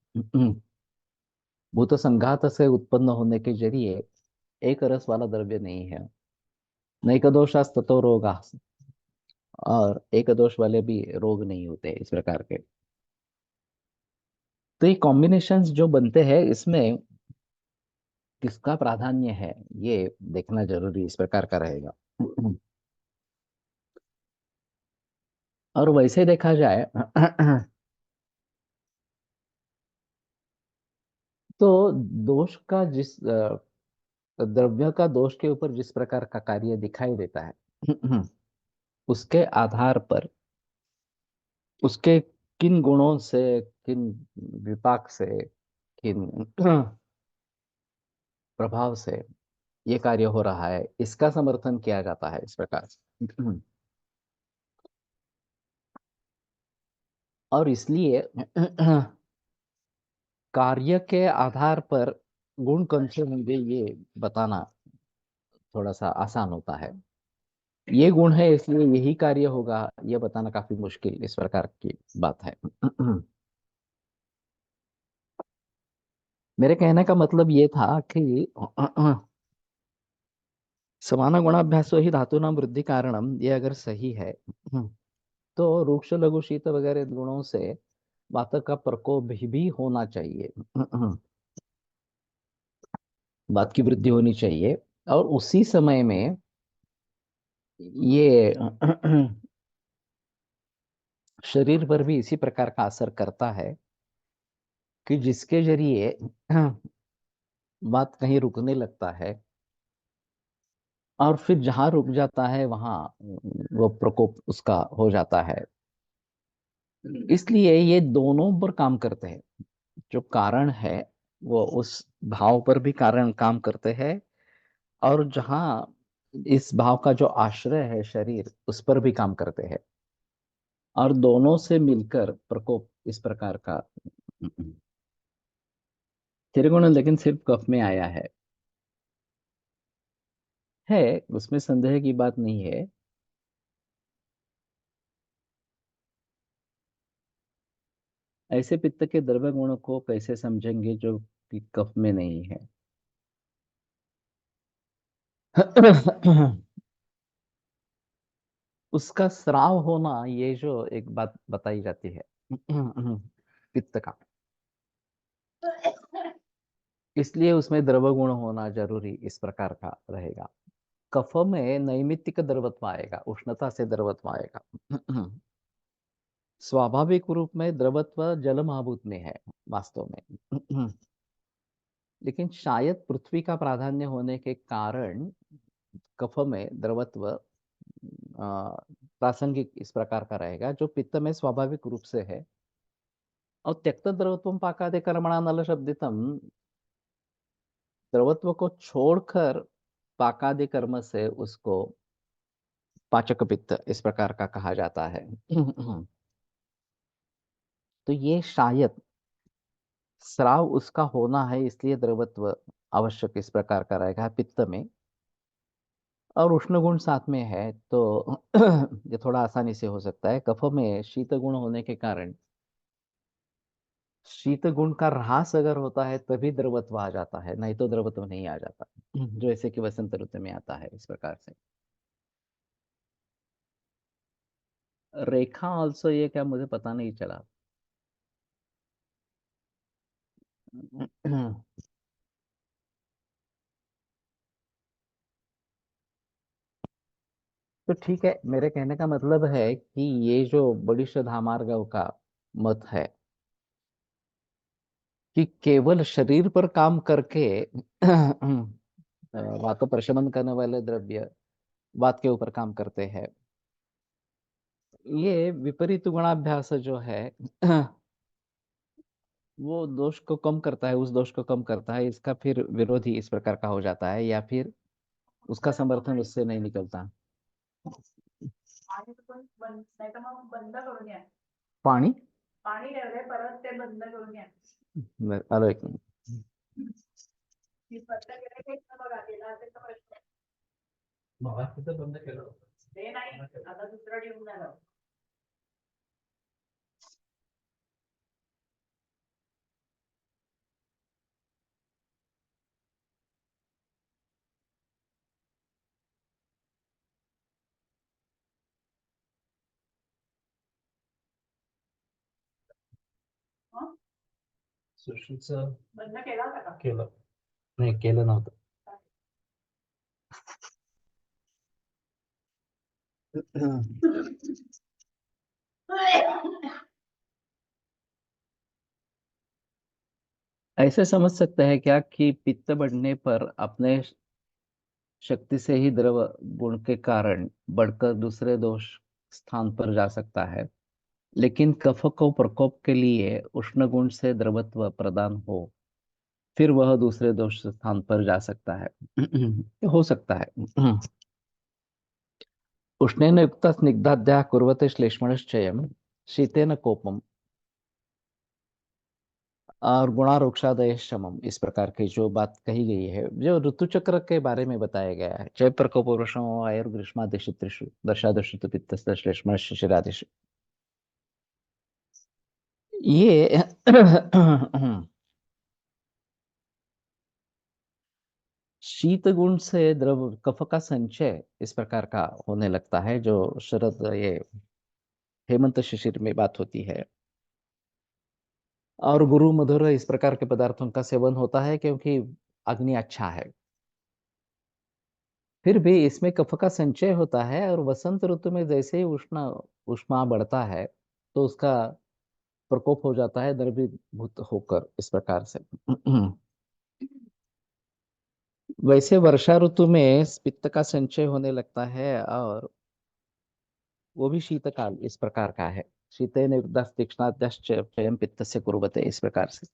भूत संघात से उत्पन्न होने के जरिए एक रस वाला द्रव्य नहीं है। नैक दोषास् ततो रोगा, और एक दोष वाले भी रोग नहीं होते इस प्रकार के। तो ये कॉम्बिनेशंस जो बनते हैं इसमें किसका प्राधान्य है ये देखना जरूरी इस प्रकार का रहेगा। और वैसे देखा जाए तो दोष का जिस द्रव्य का दोष के ऊपर जिस प्रकार का कार्य दिखाई देता है उसके आधार पर उसके किन गुणों से, किन विपाक से, किन प्रभाव से ये कार्य हो रहा है, इसका समर्थन किया जाता है इस प्रकार से। और इसलिए कार्य के आधार पर गुण कौन से होंगे ये बताना थोड़ा सा आसान होता है। ये गुण है इसलिए यही कार्य होगा, ये बताना काफी मुश्किल इस प्रकार की बात है। मेरे कहने का मतलब ये था कि समान गुणाभ्यासो ही धातुनां वृद्धि कारणम, ये अगर सही है तो रूक्ष लघु शीत वगैरह गुणों से वात का प्रकोप भी होना चाहिए। वात की वृद्धि होनी चाहिए, और उसी समय में ये शरीर पर भी इसी प्रकार का असर करता है कि जिसके जरिए वात कहीं रुकने लगता है, और फिर जहां रुक जाता है वहां वो प्रकोप उसका हो जाता है। इसलिए ये दोनों पर काम करते हैं। जो कारण है वो उस भाव पर भी कारण काम करते हैं, और जहाँ इस भाव का जो आश्रय है शरीर, उस पर भी काम करते हैं, और दोनों से मिलकर प्रकोप इस प्रकार का। त्रिगुण लेकिन सिर्फ कफ में आया है, उसमें संदेह की बात नहीं है। ऐसे पित्त के द्रव्य गुण को कैसे समझेंगे जो कि कफ में नहीं है? उसका स्राव होना, ये जो एक बात बताई जाती है पित्त का, इसलिए उसमें द्रव गुण होना जरूरी इस प्रकार का रहेगा। कफ में नैमित्तिक द्रवत्व आएगा, उष्णता से द्रवत्व आएगा। स्वाभाविक रूप में द्रवत्व जल महाभूत में है वास्तव में। लेकिन शायद पृथ्वी का प्राधान्य होने के कारण कफ में द्रवत्व प्रासंगिक इस प्रकार का रहेगा, जो पित्त में स्वाभाविक रूप से है। और त्यक्त द्रवत्वम पाकादे कर्मणा नल शब्दितम, द्रवत्व को छोड़कर पाकादि कर्म से उसको पाचक पित्त इस प्रकार का कहा जाता है। तो ये शायद स्राव उसका होना है, इसलिए द्रवत्व आवश्यक इस प्रकार का रहेगा पित्त में। और उष्ण गुण साथ में है तो ये थोड़ा आसानी से हो सकता है। कफ में शीत गुण होने के कारण शीत गुण का ह्रास अगर होता है तभी द्रवत्व आ जाता है, नहीं तो द्रवत्व नहीं आ जाता। जो ऐसे कि वसंत ऋतु में आता है इस प्रकार से। रेखा ऑल्सो, ये क्या मुझे पता नहीं चला। तो ठीक है, मेरे कहने का मतलब है कि ये जो बड़ी धामार्गव का मत है कि केवल शरीर पर काम करके वात प्रशमन करने वाले द्रव्य वात के ऊपर काम करते हैं। ये विपरीत गुणाभ्यास जो है वो दोष को कम करता है, उस दोष को कम करता है, इसका फिर विरोधी इस प्रकार का हो जाता है, या फिर उसका समर्थन उससे नहीं निकलता। पाणी पाणी ठेवलंय परत ते बंद करून या। आलो एक मिनिट। मी बंद केलं ते बघा गेला असेल तर प्रश्न. मग तिथं बंद केलं होतं. ते नाही आता दुसरं ठेवून झालं. सुशीलचं बंद केला होता का? केलं नाही, केलं नव्हतं. ऐसे समझ सकते हैं क्या कि पित्त बढ़ने पर अपने शक्ति से ही द्रव गुण के कारण बढ़कर दूसरे दोष स्थान पर जा सकता है, लेकिन कफ को प्रकोप के लिए उष्ण गुण से द्रवत्व प्रदान हो, फिर वह दूसरे दोष स्थान पर जा सकता है। हो सकता है। उष्णेन युक्त स्निग्धाद्या कुर्वते श्लेष्मणश्चयम् शीतेन कोपम और गुणारोक्षादय शमम, इस प्रकार की जो बात कही गई है, जो ऋतु चक्र के बारे में बताया गया है, जय प्रकोप वर्षम आयुर ग्रीष्मादिशु दशादशु पित्तस्त श्लेष्म शिशिरादिशु, ये शीत गुण से द्रव कफ का संचय इस प्रकार का होने लगता है, जो शरद ये हेमंत शिशिर में बात होती है। और गुरु मधुर इस प्रकार के पदार्थों का सेवन होता है क्योंकि अग्नि अच्छा है। फिर भी इसमें कफ का संचय होता है, और वसंत ऋतु में जैसे ही उष्मा बढ़ता है तो उसका प्रकोप हो जाता है द्रवीभूत होकर इस प्रकार से। वैसे वर्षा ऋतु में पित्त का संचय होने लगता है, और वो भी शीतकाल इस प्रकार का है। शीतेन युक्तः तीक्ष्णाद्यश्च क्षयं पित्तस्य कुर्वते, इस प्रकार से।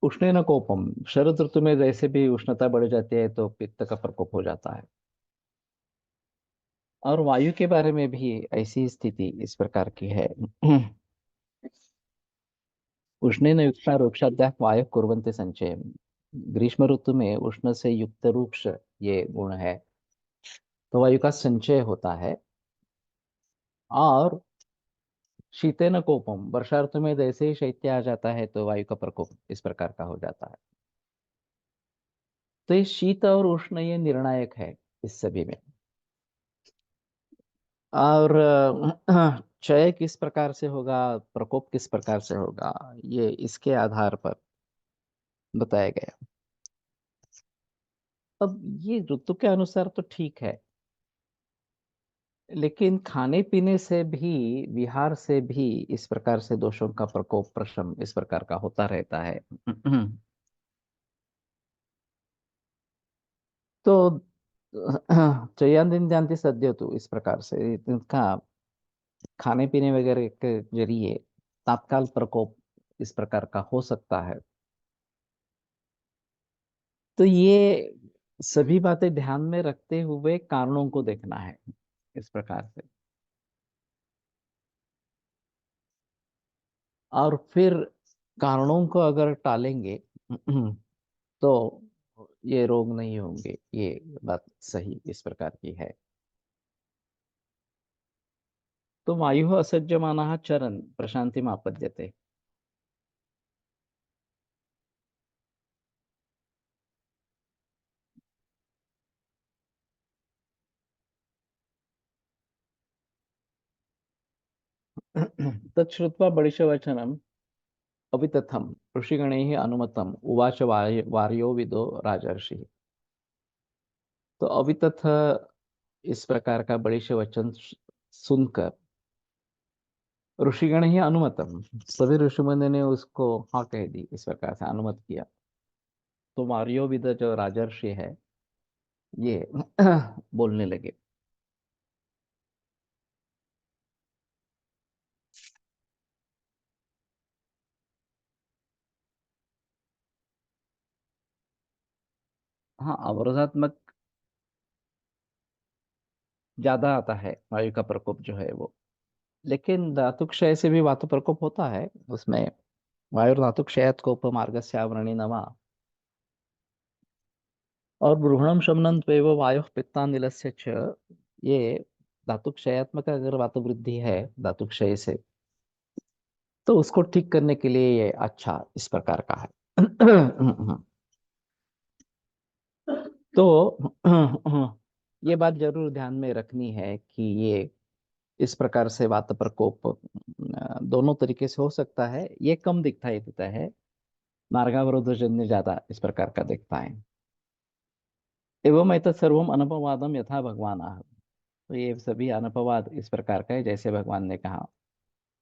उष्णेन कोपम, शरद ऋतु में जैसे भी उष्णता बढ़ जाती है तो पित्त का प्रकोप हो जाता है। और वायु के बारे में भी ऐसी स्थिति इस प्रकार की है। उष्णेन युक्ता रोक्षाद्या वायु कुर्वन्ते संचय। ग्रीष्म ऋतु में उष्ण से युक्त रूक्ष ये गुण है, तो वायु का संचय होता है। और शीतेन कोपम, वर्षा ऋतु में जैसे ही शैत्य आ जाता है तो वायु का प्रकोप इस प्रकार का हो जाता है। तो ये शीत और उष्ण ये निर्णायक है इस सभी में। और क्षय किस प्रकार से होगा, प्रकोप किस प्रकार से होगा, ये इसके आधार पर बताया गया। अब ये ऋतु के अनुसार तो ठीक है, लेकिन खाने पीने से भी, विहार से भी इस प्रकार से दोषों का प्रकोप प्रशम इस प्रकार का होता रहता है। तो चयान जानती सद्य तो इस प्रकार से इनका खाने पीने वगैरह के जरिए तात्काल प्रकोप इस प्रकार का हो सकता है। तो ये सभी बातें ध्यान में रखते हुए कारणों को देखना है इस प्रकार से। और फिर कारणों को अगर टालेंगे तो ये रोग नहीं होंगे, ये बात सही इस प्रकार की है। तो वायु असज्जमानः चरन् प्रशांतिम् आपद्यते। तच्छ्रुत्वा बडिशवचनम् अवितथम् ऋषिगणैः अनुमतम् उवाच वार्यो विदो राजर्षि। तो अवितथ इस प्रकार का बड़िश वचन सुनकर ऋषिगण ही अनुमतम, सभी ऋषिमुनि ने उसको हाँ कह दी, इस प्रकार से अनुमत किया। तो वार्योविद जो राजर्षि है ये बोलने लगे। हाँ, अवरोधात्मक ज्यादा आता है वायु का प्रकोप जो है वो, लेकिन धातु क्षय से भी वातु प्रकोप होता है उसमें। वायु धातु क्षयत कोप मार्गस्य आवरणी नमा और ब्रूहणम शमनम त्वेव वायु पित्तानिलस्य च, ये धातु क्षयात्मक अगर वातु वृद्धि है धातु क्षय से, तो उसको ठीक करने के लिए ये अच्छा इस प्रकार का है। तो ये बात जरूर ध्यान में रखनी है कि ये इस प्रकार से वात प्रकोप दोनों तरीके से हो सकता है। ये कम दिखाई देता है, मार्गावरोधजन्य ज्यादा इस प्रकार का दिखता है। एवं एतत् सर्वम अनपवादम यथा भगवान आह। तो ये सभी अनपवाद इस प्रकार का है जैसे भगवान ने कहा।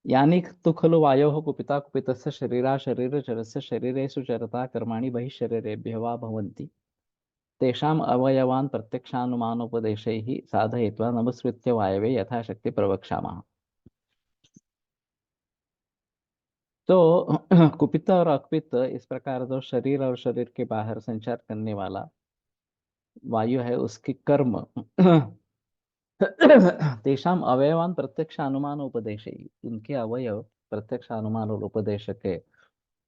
यानी तो खलु वायो कुपिता कुपितस्य शरीरा शरीर चरस्य शरीरेषु चरता कर्माणि बहिः शरीरेभ्यः वा भवन्ति तेषाम् अवयवान् प्रत्यक्षानुमानोपदेशैः साधयित्वा नमस्कृत्य वायवे यथाशक्ति प्रवक्ष्यामः। तो कुपित और अकुपित इस प्रकार जो शरीर और शरीर के बाहर संचार करने वाला वायु है उसके कर्म तेषाम अवयवान प्रत्यक्ष अनुमान उपदेश, उनके अवयव प्रत्यक्ष अनुमान और उपदेश के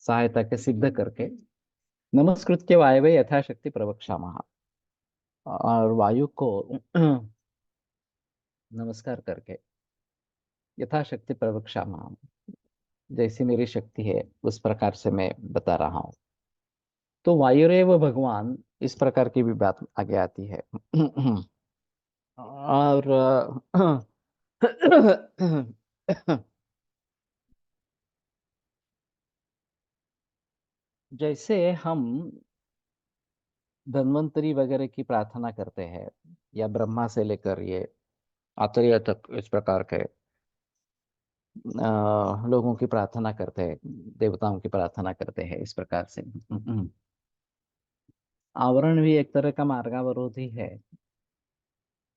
सहायता के सिद्ध करके नमस्कृत्य वायवे यथाशक्ति प्रवक्षामः, और वायु को नमस्कार करके यथाशक्ति प्रवक्षामः, जैसी मेरी शक्ति है उस प्रकार से मैं बता रहा हूँ। तो वायुरेव भगवान इस प्रकार की भी बात आगे आती है। और जैसे हम धन्वंतरी वगैरह की प्रार्थना करते हैं, या ब्रह्मा से लेकर ये आचार्य तक इस प्रकार के लोगों की प्रार्थना करते हैं, देवताओं की प्रार्थना करते हैं इस प्रकार से। आवरण भी एक तरह का मार्गावरोध ही है,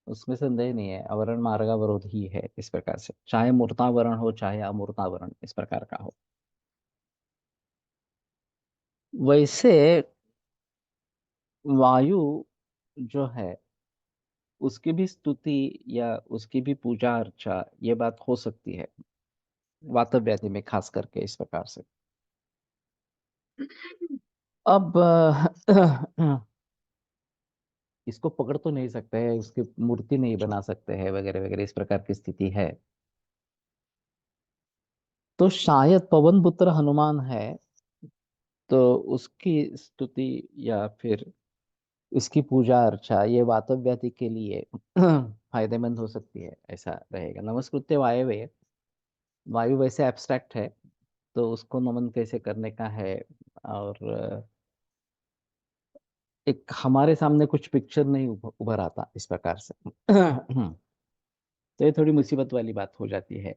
उसमें संदेह नहीं है, आवरण मार्गावरोध ही है इस प्रकार से, चाहे मूर्तावरण हो चाहे अमूर्तावरण इस प्रकार का हो। वैसे वायु जो है उसकी भी स्तुति या उसकी भी पूजा अर्चा ये बात हो सकती है वातव्याधि में, खास करके इस प्रकार से। अब इसको पकड़ तो नहीं सकते हैं, उसकी मूर्ति नहीं बना सकते हैं वगैरह वगैरह इस प्रकार की स्थिति है। तो शायद पवन पुत्र हनुमान है, तो उसकी स्तुति या फिर उसकी पूजा अर्चा ये वातव्याधि के लिए फायदेमंद हो सकती है, ऐसा रहेगा। नमस्कृत्य वायवे, वायु वैसे एब्स्ट्रैक्ट है, तो उसको नमन कैसे करने का है, और एक हमारे सामने कुछ पिक्चर नहीं उभर आता इस प्रकार से। तो ये थोड़ी मुसीबत वाली बात हो जाती है।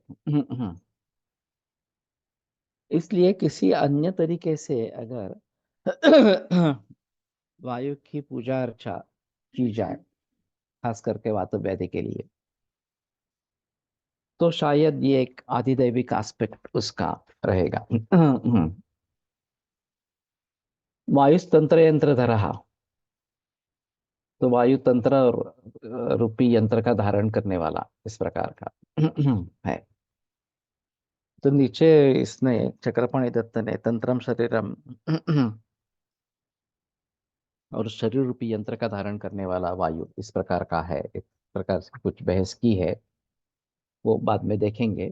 इसलिए किसी अन्य तरीके से अगर वायु की पूजा अर्चा की जाए, खास करके वातव्याधि के लिए, तो शायद ये एक आधिदैविक एस्पेक्ट उसका रहेगा। वायुस्तंत्र यंत्र धरा, तो वायु तंत्र और रूपी यंत्र का धारण करने वाला इस प्रकार का है। तो नीचे इसने चक्रपाणि दत्त ने तंत्रम शरीरम और शरीर रूपी यंत्र का धारण करने वाला वायु इस प्रकार का है, इस प्रकार से कुछ बहस की है, वो बाद में देखेंगे।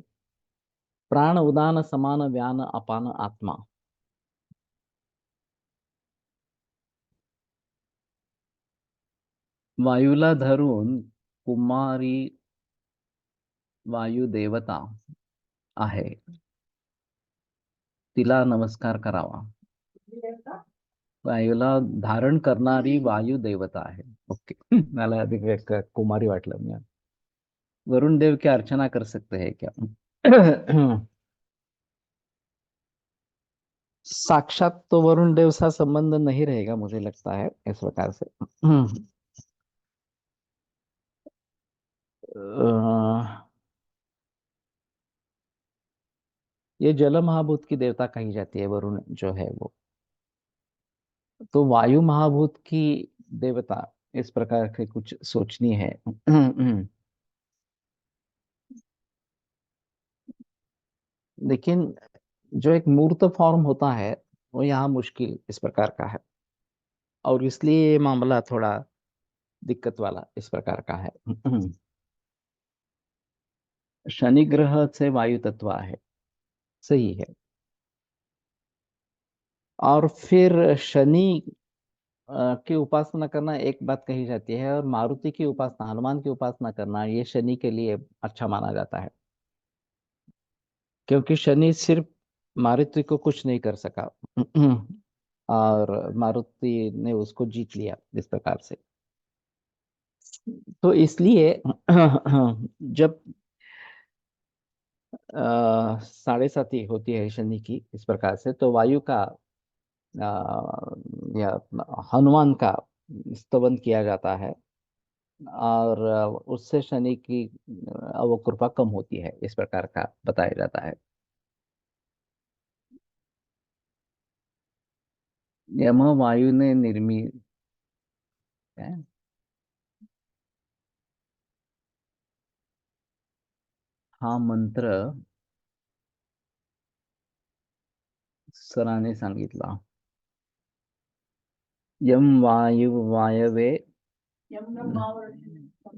प्राण उदान समान व्यान अपान आत्मा। वायूला धरून कुमारी वायू देवता आहे, तिला नमस्कार करावा। वायूला धारण करणारी वायू देवता आहे, ओके। मला आधी कुमारी वाटलं मी। वरुण देव की अर्चना कर सकते हैं क्या? साक्षात तो वरुण देव से संबंध नहीं रहेगा, मुझे लगता है इस प्रकार से। ये जल महाभूत की देवता कही जाती है, वरुण जो है वो। तो वायु महाभूत की देवता इस प्रकार के कुछ सोचनी है। लेकिन जो एक मूर्त फॉर्म होता है वो यहाँ मुश्किल इस प्रकार का है, और इसलिए ये मामला थोड़ा दिक्कत वाला इस प्रकार का है। शनि ग्रह से वायु तत्व है, सही है। और फिर शनि की उपासना करना एक बात कही जाती है, और मारुति की उपासना, हनुमान की उपासना करना, ये शनि के लिए अच्छा माना जाता है, क्योंकि शनि सिर्फ मारुति को कुछ नहीं कर सका। और मारुति ने उसको जीत लिया इस प्रकार से। तो इसलिए जब साढ़े साती होती है शनि की इस प्रकार से, तो वायु का या हनुमान का स्तवन किया जाता है, और उससे शनि की वो कृपा कम होती है इस प्रकार का बताया जाता है। यम वायु ने निर्मित है। हा मंत्र सराने सांगितला। यम वायु वायवे,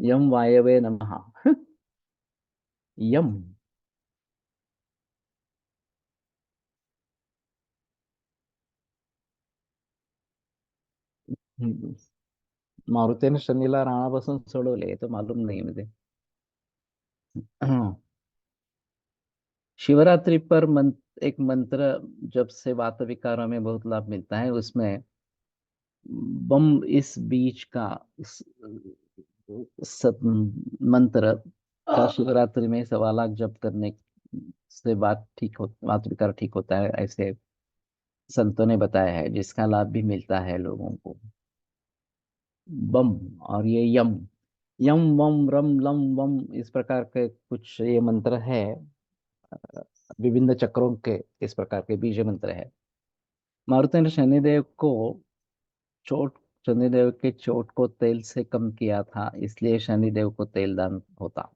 यम वायवे नमः। यम। मारुतीने शनीला राणापासून सोडवले तो मालूम नहीं मुझे। शिवरात्रि पर एक मंत्र जब से वात विकारों में बहुत लाभ मिलता है, उसमें बम इस बीच का मंत्र का शिवरात्रि में 1.25 लाख जप करने से वात विकार ठीक होता है, ऐसे संतों ने बताया है, जिसका लाभ भी मिलता है लोगों को। बम। और ये यम, यम वम रम लम वम इस प्रकार के कुछ ये मंत्र है, विभिन्न चक्रों के इस प्रकार के बीज मंत्र है। मारुति ने शनिदेव को चोट शनिदेव के चोट को तेल से कम किया था, इसलिए शनिदेव को तेल दान होता।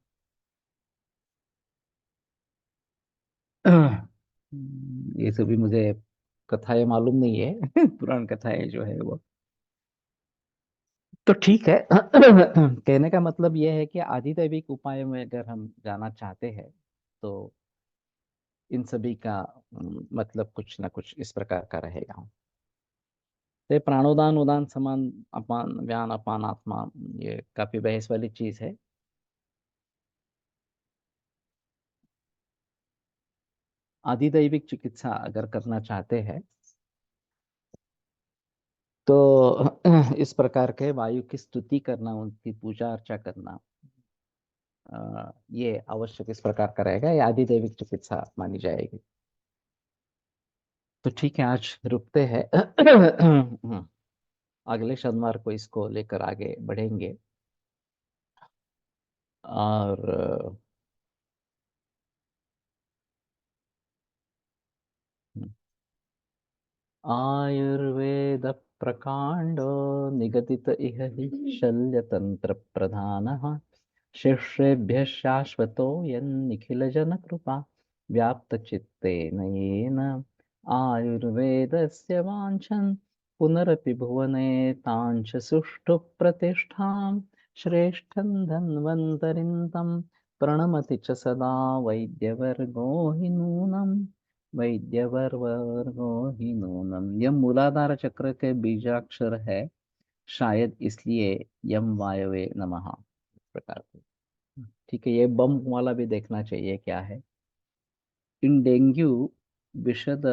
ये सभी मुझे कथाएं मालूम नहीं है। पुराण कथाएं जो है वो। तो ठीक है। कहने का मतलब यह है कि आधिदैविक उपाय में अगर हम जाना चाहते हैं, तो इन सभी का मतलब कुछ ना कुछ इस प्रकार का रहेगा। तो ये प्राणोदान उदान समान अपान व्यान अपान आत्मा, ये काफी बहस वाली चीज है। आधिदैविक चिकित्सा अगर करना चाहते हैं, तो इस प्रकार के वायु की स्तुति करना, उनकी पूजा अर्चा करना, ये आवश्यक इस प्रकार का रहेगा, ये आधिदैविक चिकित्सा मानी जाएगी। तो ठीक है, आज रुकते हैं। अगले शनिवार को इसको लेकर आगे बढ़ेंगे। और आयुर्वेद प्रकांडो निगदित इह हि शल्यतंत्र प्रधानः, शिष्येभ्यः शाश्वतो यन्निखिल जन कृपा। व्याप्तचित्तेन येन आयुर्वेदस्य वाञ्छन् पुनरपि भुवने ताञ्च सुष्ठु प्रतिष्ठां श्रेष्ठं धन्वन्तरिं तं प्रणमति च सदा वैद्यवर्गो हि नूनम् वैद्यवर्गो हि नूनम। यम मूलाधार चक्र के बीजाक्षर है, शायद इसलिए यम वायवे नमः इस प्रकार से। ठीक है, ये बम वाला भी देखना चाहिए क्या है। इन डेंगू विशद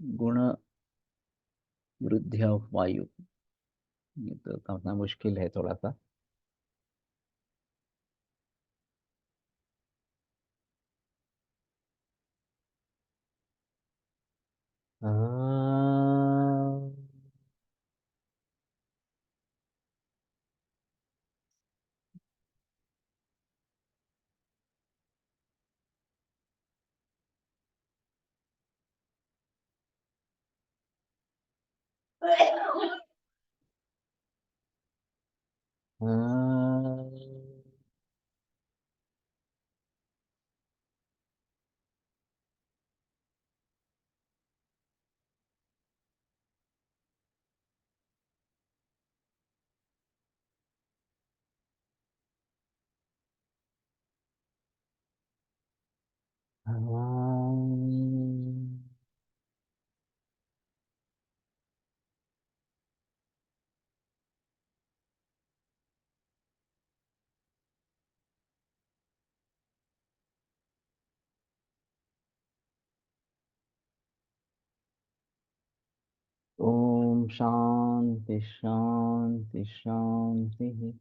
गुण वृद्धि वायु। ये तो काफी मुश्किल है थोड़ा सा। ओम शांति शांति शांति।